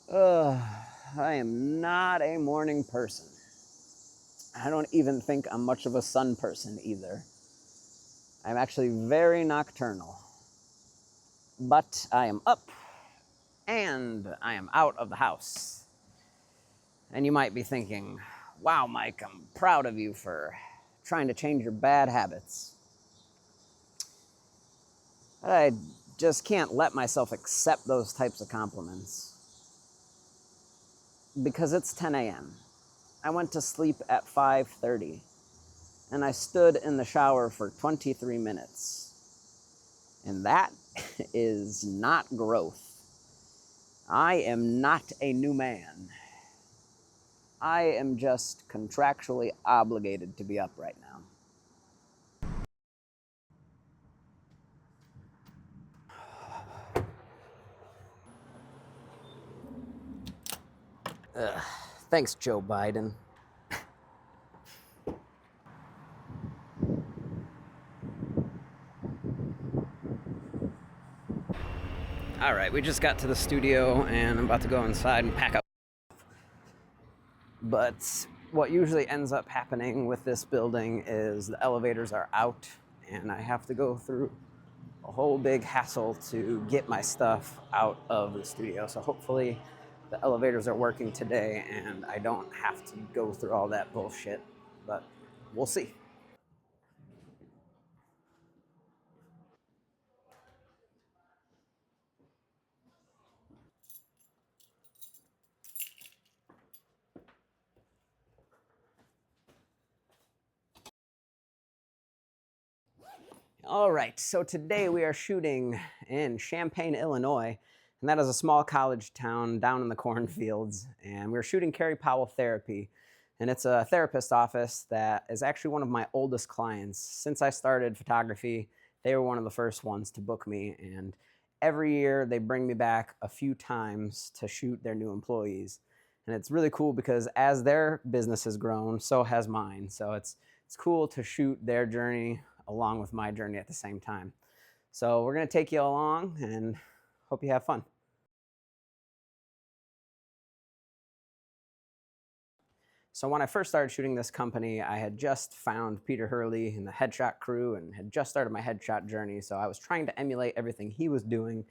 Ugh, I am not a morning person. I don't even think I'm much of a sun person either. I'm actually very nocturnal. But I am up and I am out of the house. And you might be thinking, wow, Mike, I'm proud of you for trying to change your bad habits. But I just can't let myself accept those types of compliments because it's 10 a.m. I went to sleep at 5:30 and I stood in the shower for 23 minutes. And that is not growth. I am not a new man. I am just contractually obligated to be up right now. Ugh. Thanks, Joe Biden. All right, we just got to the studio and I'm about to go inside and pack up. But what usually ends up happening with this building is the elevators are out and I have to go through a whole big hassle to get my stuff out of the studio. So hopefully the elevators are working today and I don't have to go through all that bullshit, but we'll see. All right, so today we are shooting in Champaign, Illinois, and that is a small college town down in the cornfields. And we're shooting Keri Powell Therapy, and it's a therapist office that is actually one of my oldest clients. Since I started photography, they were one of the first ones to book me, and every year they bring me back a few times to shoot their new employees. And it's really cool because as their business has grown, so has mine. So it's cool to shoot their journey along with my journey at the same time. So we're going to take you along and hope you have fun. So when I first started shooting this company, I had just found Peter Hurley and the headshot crew and had just started my headshot journey. So I was trying to emulate everything he was doing,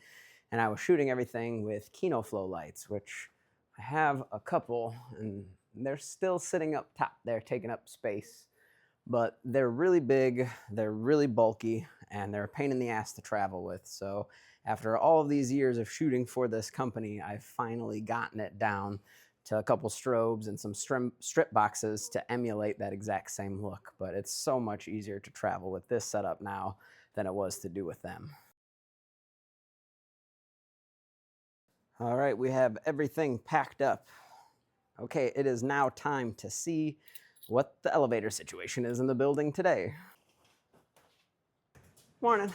and I was shooting everything with Kino Flow lights, which I have a couple, and they're still sitting up top there taking up space. But they're really big, they're really bulky, and they're a pain in the ass to travel with. So after all of these years of shooting for this company, I've finally gotten it down to a couple strobes and some strip boxes to emulate that exact same look. But it's so much easier to travel with this setup now than it was to do with them. All right, we have everything packed up. Okay, it is now time to see what the elevator situation is in the building today. Morning.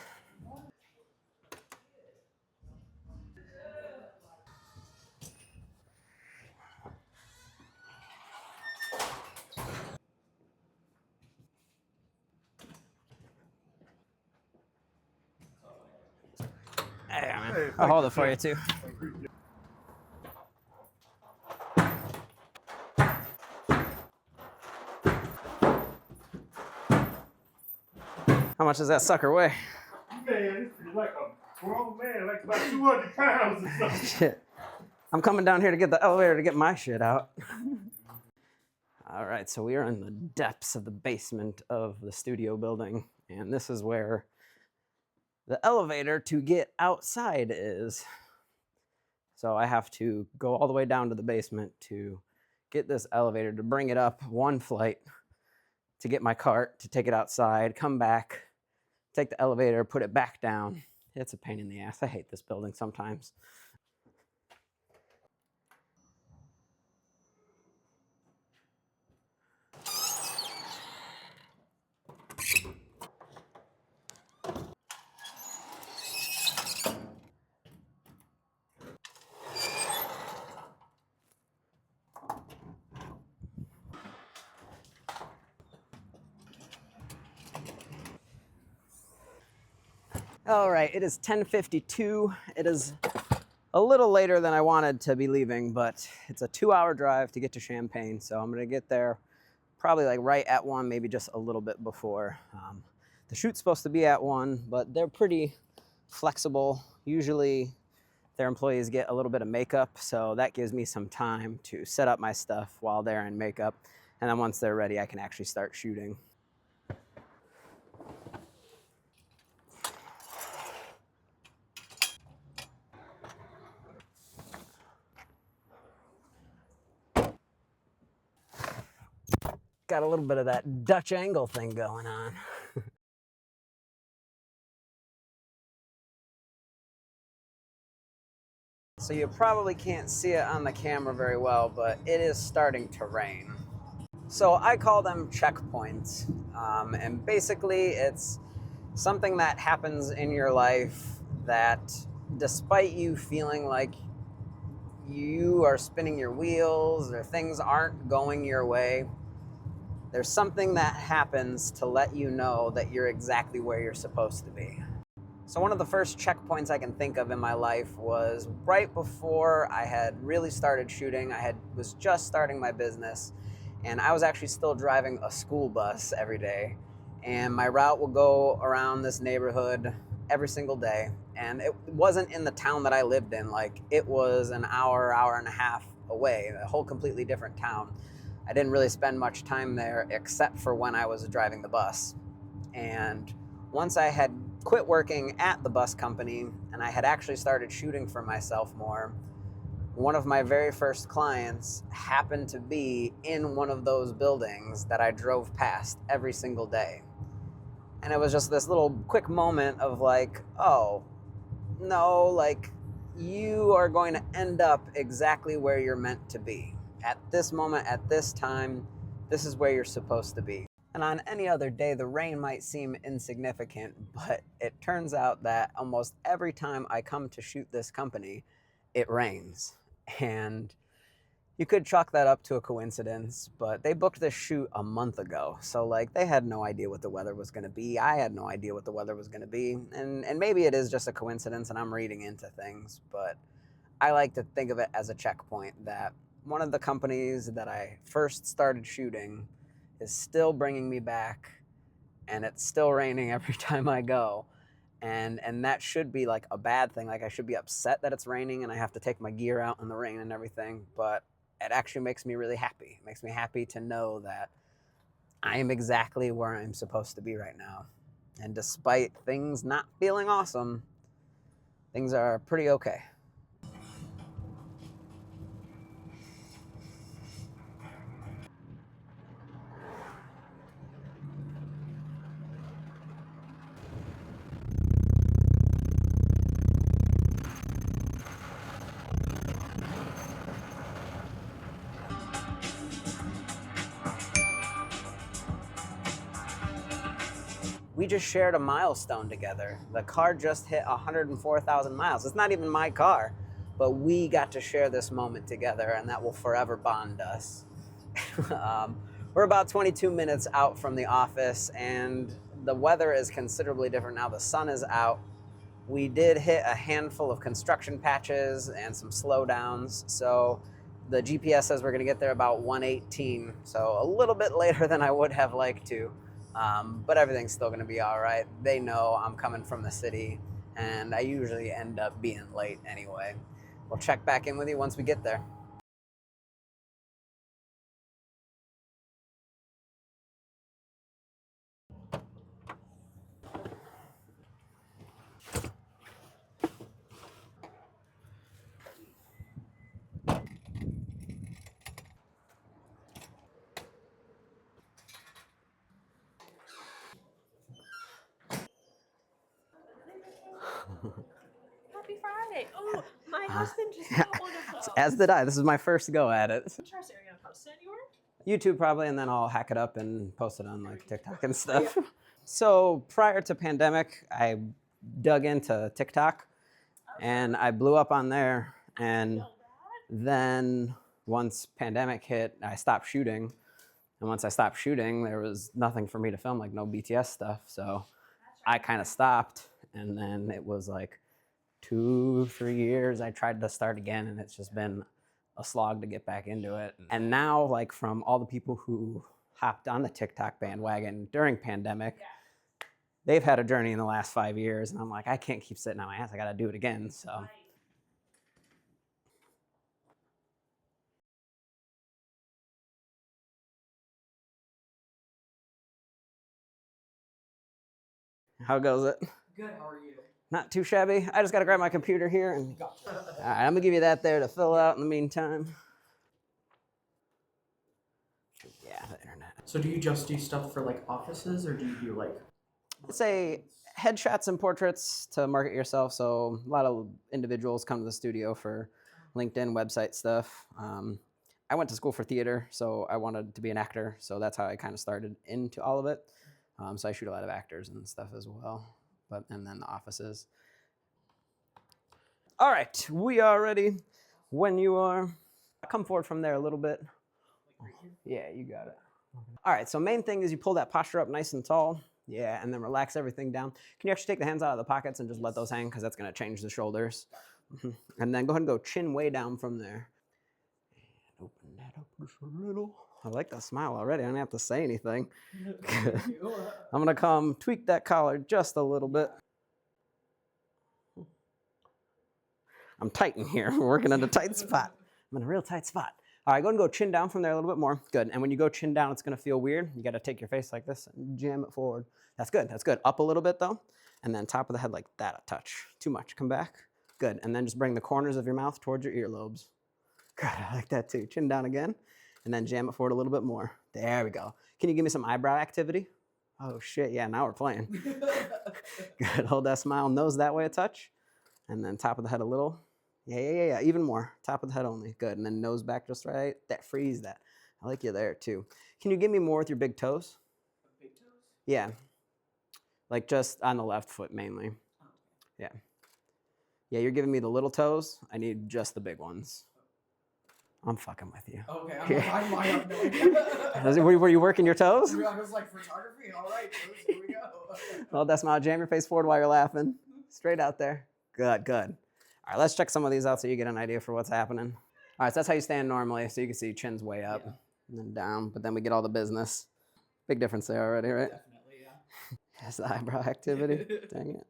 Hey, man. Hey, I'll hold it for you, too. How much does that sucker weigh? Man, it's like a grown man, like about 200 pounds or something. Shit. I'm coming down here to get the elevator to get my shit out. All right, so we are in the depths of the basement of the studio building, and this is where the elevator to get outside is. So I have to go all the way down to the basement to get this elevator to bring it up one flight to get my cart to take it outside, come back, take the elevator, put it back down. It's a pain in the ass. I hate this building sometimes. All right, it is 10:52. It is a little later than I wanted to be leaving, but it's a 2-hour drive to get to Champaign. So I'm gonna get there probably like right at 1, maybe just a little bit before. The shoot's supposed to be at 1, but they're pretty flexible. Usually their employees get a little bit of makeup, so that gives me some time to set up my stuff while they're in makeup. And then once they're ready, I can actually start shooting. Got a little bit of that Dutch angle thing going on. So you probably can't see it on the camera very well, but it is starting to rain. So I call them checkpoints. And basically it's something that happens in your life that, despite you feeling like you are spinning your wheels or things aren't going your way, there's something that happens to let you know that you're exactly where you're supposed to be. So one of the first checkpoints I can think of in my life was right before I had really started shooting. I was just starting my business, and I was actually still driving a school bus every day. And my route would go around this neighborhood every single day. And it wasn't in the town that I lived in. Like, it was an hour, hour and a half away, a whole completely different town. I didn't really spend much time there except for when I was driving the bus. And once I had quit working at the bus company and I had actually started shooting for myself more, one of my very first clients happened to be in one of those buildings that I drove past every single day. And it was just this little quick moment of like, oh, no, like, you are going to end up exactly where you're meant to be. At this moment, at this time, this is where you're supposed to be. And on any other day, the rain might seem insignificant, but it turns out that almost every time I come to shoot this company, it rains. And you could chalk that up to a coincidence, but they booked this shoot a month ago. So like, they had no idea what the weather was going to be. I had no idea what the weather was going to be. And maybe it is just a coincidence and I'm reading into things, but I like to think of it as a checkpoint that one of the companies that I first started shooting is still bringing me back, and it's still raining every time I go. And that should be like a bad thing. Like, I should be upset that it's raining and I have to take my gear out in the rain and everything, but it actually makes me really happy. It makes me happy to know that I am exactly where I'm supposed to be right now. And despite things not feeling awesome, things are pretty okay. We just shared a milestone together. The car just hit 104,000 miles. It's not even my car, but we got to share this moment together, and that will forever bond us. We're about 22 minutes out from the office, and the weather is considerably different now. The sun is out. We did hit a handful of construction patches and some slowdowns, so the GPS says we're going to get there about 1:18, so a little bit later than I would have liked to. But everything's still going to be all right. They know I'm coming from the city, and I usually end up being late anyway. We'll check back in with you once we get there. Happy Friday. Oh, my husband just got one of those. As did I. This is my first go at it. Interesting. Are you going to post it anywhere? YouTube probably, and then I'll hack it up and post it on like TikTok and stuff. So prior to pandemic, I dug into TikTok and I blew up on there. And then once pandemic hit, I stopped shooting. And once I stopped shooting, there was nothing for me to film, like no BTS stuff. So I kind of stopped. And then it was like 2-3 years. I tried to start again, and it's just been a slog to get back into it. And now, like, from all the people who hopped on the TikTok bandwagon during pandemic, they've had a journey in the last 5 years, and I'm like, I can't keep sitting on my ass. I got to do it again. So. How goes it? Good, how are you? Not too shabby. I just got to grab my computer here. And Gotcha. all right, I'm going to give you that there to fill out in the meantime. Yeah, the internet. So do you just do stuff for like offices, or do you do like? It's a headshots and portraits to market yourself. So a lot of individuals come to the studio for LinkedIn website stuff. I went to school for theater, so I wanted to be an actor. So that's how I kind of started into all of it. So I shoot a lot of actors and stuff as well. And then the offices. All right, we are ready when you are. Come forward from there a little bit. Yeah, you got it. All right, so main thing is you pull that posture up nice and tall. Yeah, and then relax everything down. Can you actually take the hands out of the pockets and just let those hang, because that's going to change the shoulders. And then go ahead and go chin way down from there. And open that up just a little. I like that smile already. I don't have to say anything. I'm going to come tweak that collar just a little bit. I'm tight in here. We're working in a tight spot. I'm in a real tight spot. All right, go ahead and go chin down from there a little bit more. Good. And when you go chin down, it's going to feel weird. You got to take your face like this and jam it forward. That's good. That's good. Up a little bit, though. And then top of the head like that, a touch. Too much. Come back. Good. And then just bring the corners of your mouth towards your earlobes. Good. I like that, too. Chin down again. And then jam it forward a little bit more. There we go. Can you give me some eyebrow activity? Oh, shit. Yeah, now we're playing. Good. Hold that smile. Nose that way a touch. And then top of the head a little. Yeah. Even more. Top of the head only. Good. And then nose back just right. That freeze that. I like you there too. Can you give me more with your big toes? Big toes? Yeah. Like just on the left foot mainly. Yeah. Yeah, you're giving me the little toes. I need just the big ones. I'm fucking with you. Okay, I have no idea. Were you working your toes? I was like, photography? All right, here we go. Hold that smile. Jam your face forward while you're laughing. Straight out there. Good. All right, let's check some of these out so you get an idea for what's happening. All right, so that's how you stand normally. So you can see chin's way up and then down, but then we get all the business. Big difference there already, right? Definitely, yeah. That's the eyebrow activity. Dang it.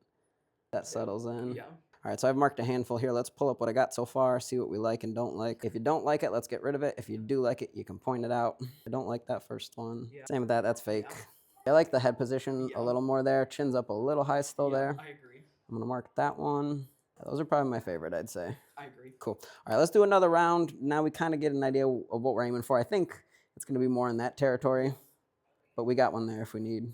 That settles in. Yeah. All right, so I've marked a handful here. Let's pull up what I got so far, see what we like and don't like. If you don't like it, let's get rid of it. If you do like it, you can point it out. I don't like that first one. Yeah. Same with that, that's fake. Yeah. I like the head position a little more there. Chin's up a little high still there. I agree. I'm gonna mark that one. Those are probably my favorite, I'd say. I agree. Cool. All right, let's do another round. Now we kind of get an idea of what we're aiming for. I think it's going to be more in that territory, but we got one there if we need.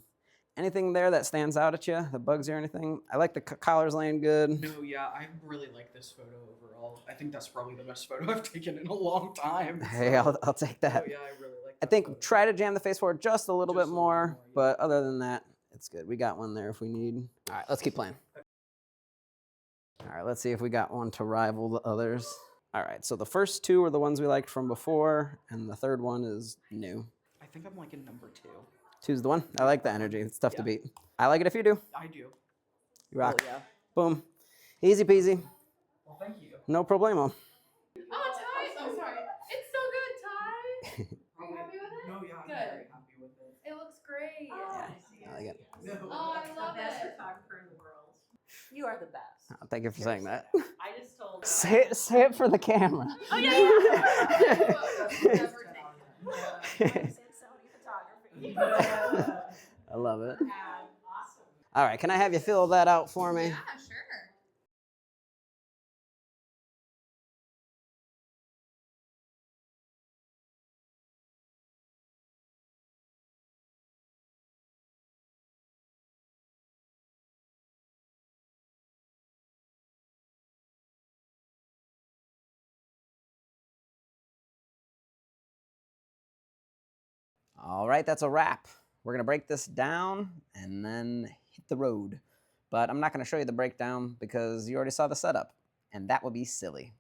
Anything there that stands out at you, that bugs you or anything? I like the collars laying good. No, yeah, I really like this photo overall. I think that's probably the best photo I've taken in a long time. Hey, I'll take that. Oh, yeah, I really like I that think photo. try to jam the face forward just a little Just bit a little more, more, yeah. but other than that, it's good. We got one there if we need. All right, let's keep playing. All right, let's see if we got one to rival the others. All right, so the first two are the ones we liked from before, and the third one is new. I think I'm like in number 2. Two's the one. I like the energy. It's tough to beat. I like it if you do. I do. You rock. Oh, yeah. Boom. Easy peasy. Well, thank you. No problemo. Oh, Ty! Oh, sorry. It's so good, Ty. Are you happy with it? No, yeah, I'm Good. very happy with it. It looks great. Yeah, I like it. No. Oh, I love best it. photographer in the world. You are the best. Oh, thank you for saying that. I just told Say it for the camera. Oh, yeah. Saudi photography. I love it. Awesome. All right, can I have you fill that out for me? Yeah, sure. All right, that's a wrap. We're going to break this down and then hit the road. But I'm not going to show you the breakdown because you already saw the setup, and that would be silly.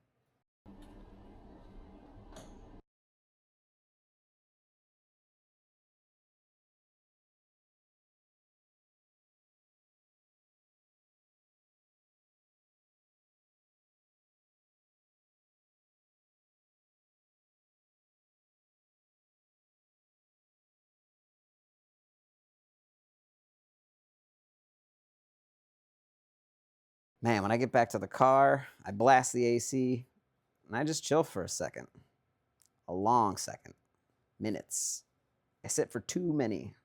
Man, when I get back to the car, I blast the AC and I just chill for a second. A long second. Minutes. I sit for too many.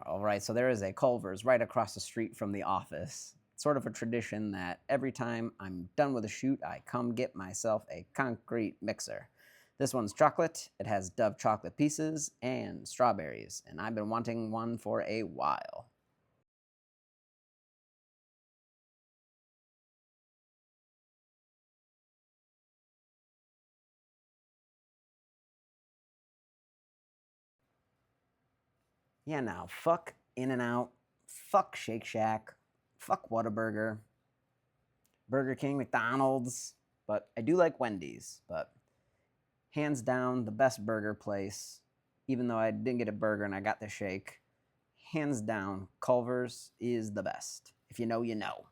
All right, so there is a Culver's right across the street from the office. It's sort of a tradition that every time I'm done with a shoot, I come get myself a concrete mixer. This one's chocolate. It has Dove chocolate pieces and strawberries, and I've been wanting one for a while. Yeah, now, fuck In-N-Out, fuck Shake Shack, fuck Whataburger, Burger King, McDonald's, but I do like Wendy's, but hands down the best burger place, even though I didn't get a burger and I got the shake, hands down, Culver's is the best. If you know, you know.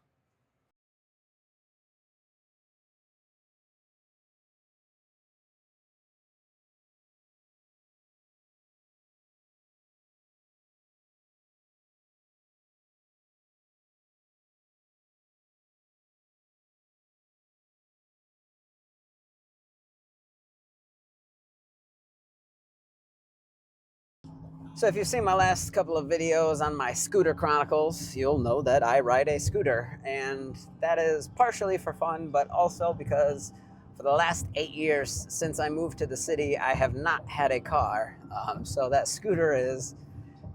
So if you've seen my last couple of videos on my scooter chronicles, you'll know that I ride a scooter, and that is partially for fun, but also because for the last 8 years since I moved to the city, I have not had a car. So that scooter is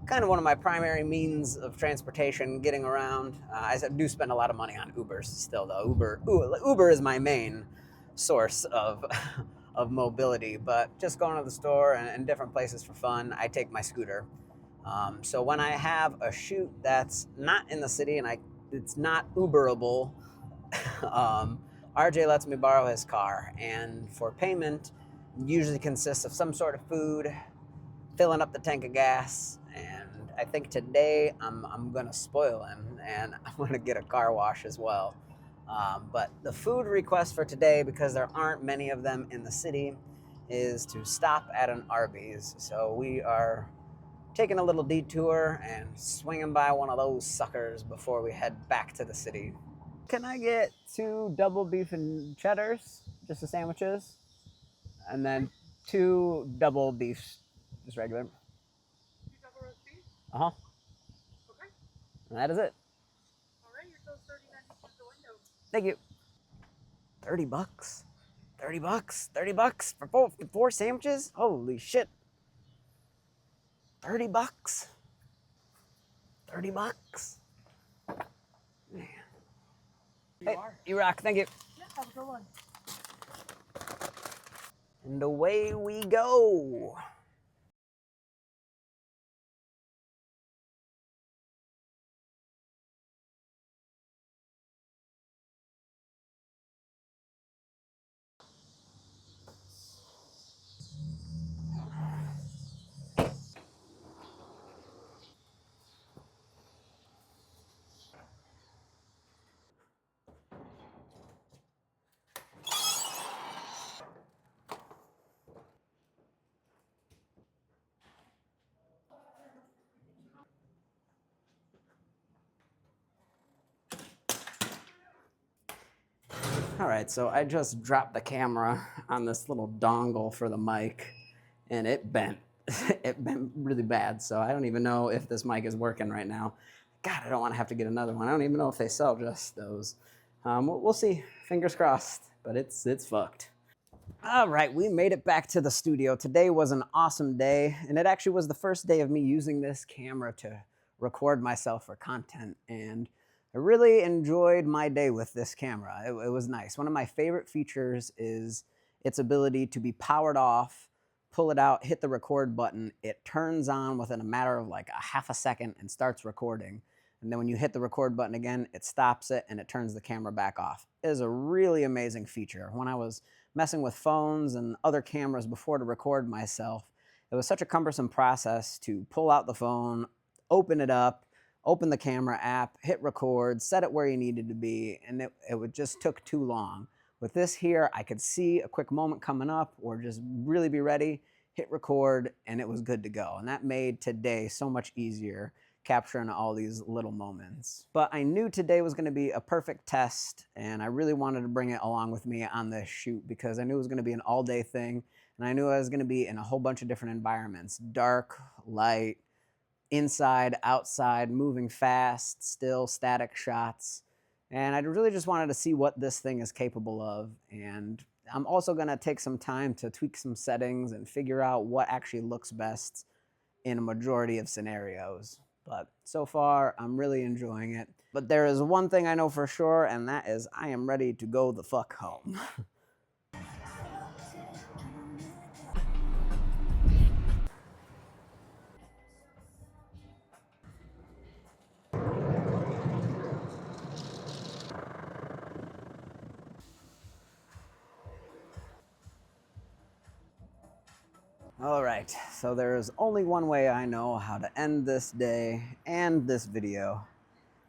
kind of one of my primary means of transportation, getting around. I do spend a lot of money on Ubers still, though. Uber is my main source of of mobility, but just going to the store and different places for fun, I take my scooter. So when I have a shoot that's not in the city and it's not Uberable, um, RJ lets me borrow his car, and for payment, usually consists of some sort of food, filling up the tank of gas, and I think today I'm gonna spoil him and I'm gonna get a car wash as well. But the food request for today, because there aren't many of them in the city, is to stop at an Arby's. So we are taking a little detour and swinging by one of those suckers before we head back to the city. Can I get 2 double beef and cheddars, just the sandwiches, and then 2 double beefs, just regular? Double roast beef? Uh huh. Okay. And that is it. All right, your bill's $39 through the window. Thank you. $30. $30 for four sandwiches? Holy shit. $30. $30. Man. Hey, you rock. Thank you. Yeah, have a good one. And away we go. All right, so I just dropped the camera on this little dongle for the mic, and it bent. It bent really bad, so I don't even know if this mic is working right now. God, I don't want to have to get another one. I don't even know if they sell just those. We'll see. Fingers crossed, but it's fucked. All right, we made it back to the studio. Today was an awesome day, and it actually was the first day of me using this camera to record myself for content, and I really enjoyed my day with this camera. It was nice. One of my favorite features is its ability to be powered off, pull it out, hit the record button. It turns on within a matter of like a half a second and starts recording. And then when you hit the record button again, it stops it and it turns the camera back off. It is a really amazing feature. When I was messing with phones and other cameras before to record myself, it was such a cumbersome process to pull out the phone, open it up, open the camera app, hit record, set it where you needed to be, and it just took too long. With this here, I could see a quick moment coming up or just really be ready, hit record, and it was good to go. And that made today so much easier, capturing all these little moments. But I knew today was going to be a perfect test, and I really wanted to bring it along with me on this shoot because I knew it was going to be an all-day thing, and I knew I was going to be in a whole bunch of different environments: dark, light, inside, outside, moving fast, still, static shots. And I really just wanted to see what this thing is capable of. And I'm also going to take some time to tweak some settings and figure out what actually looks best in a majority of scenarios. But so far, I'm really enjoying it. But there is one thing I know for sure, and that is I am ready to go the fuck home. All right, so there is only one way I know how to end this day and this video,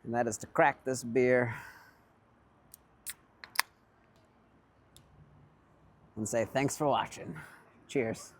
and that is to crack this beer and say thanks for watching. Cheers.